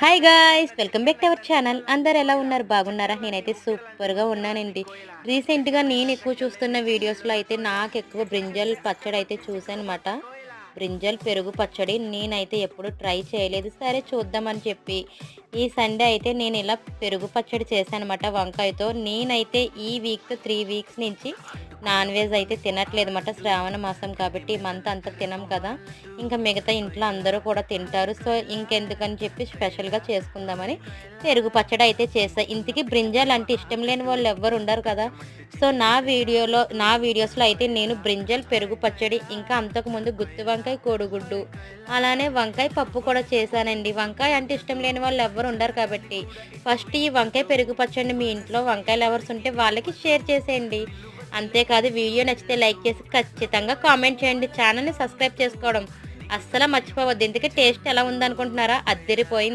Hi guys, welcome back to our channel. అందరు ఎలా ఉన్నారు? బాగున్నారా? నేనైతే సూపర్గా ఉన్నానండి. రీసెంట్గా నేను ఎక్కువ చూస్తున్న వీడియోస్లో అయితే నాకు ఎక్కువ బ్రింజల్ పచ్చడి అయితే చూసానమాట. బ్రింజల్ పెరుగు పచ్చడి నేనైతే ఎప్పుడు ట్రై చేయలేదు. సరే చూద్దామని చెప్పి ఈ సండే అయితే నేను ఇలా పెరుగు పచ్చడి చేశానమాట వంకాయతో. నేనైతే ఈ వీక్తో 3 వీక్స్ నుంచి నాన్ వెజ్ అయితే తినట్లేదు అన్నమాట. శ్రావణ మాసం కాబట్టి ఈ మంత్ అంతా తినం కదా, ఇంకా మిగతా ఇంట్లో అందరూ కూడా తింటారు. సో ఇంకెందుకని చెప్పి స్పెషల్గా చేసుకుందామని పెరుగు పచ్చడి అయితే చేసా. ఇంతకీ బ్రింజాల్ అంటే ఇష్టం లేని వాళ్ళు ఎవ్వరు ఉండరు కదా. సో నా వీడియోస్లో అయితే నేను బ్రింజల్ పెరుగు పచ్చడి, ఇంకా అంతకుముందు గుత్తి వంకాయ కోడిగుడ్డు, అలానే వంకాయ పప్పు కూడా చేశానండి. వంకాయ అంటే ఇష్టం లేని వాళ్ళు ఎవ్వరు ఉండరు కాబట్టి ఫస్ట్ ఈ వంకాయ పెరుగు పచ్చడిని మీ ఇంట్లో వంకాయ లవర్స్ ఉంటే వాళ్ళకి షేర్ చేసేయండి. అంతేకాదు, వీడియో నచ్చితే లైక్ చేసి ఖచ్చితంగా కామెంట్ చేయండి. ఛానల్ని సబ్స్క్రైబ్ చేసుకోవడం అస్సలు మర్చిపోవద్దు. ఇంతకీ టేస్ట్ ఎలా ఉందనుకుంటున్నారా? అద్దరిపోయింది.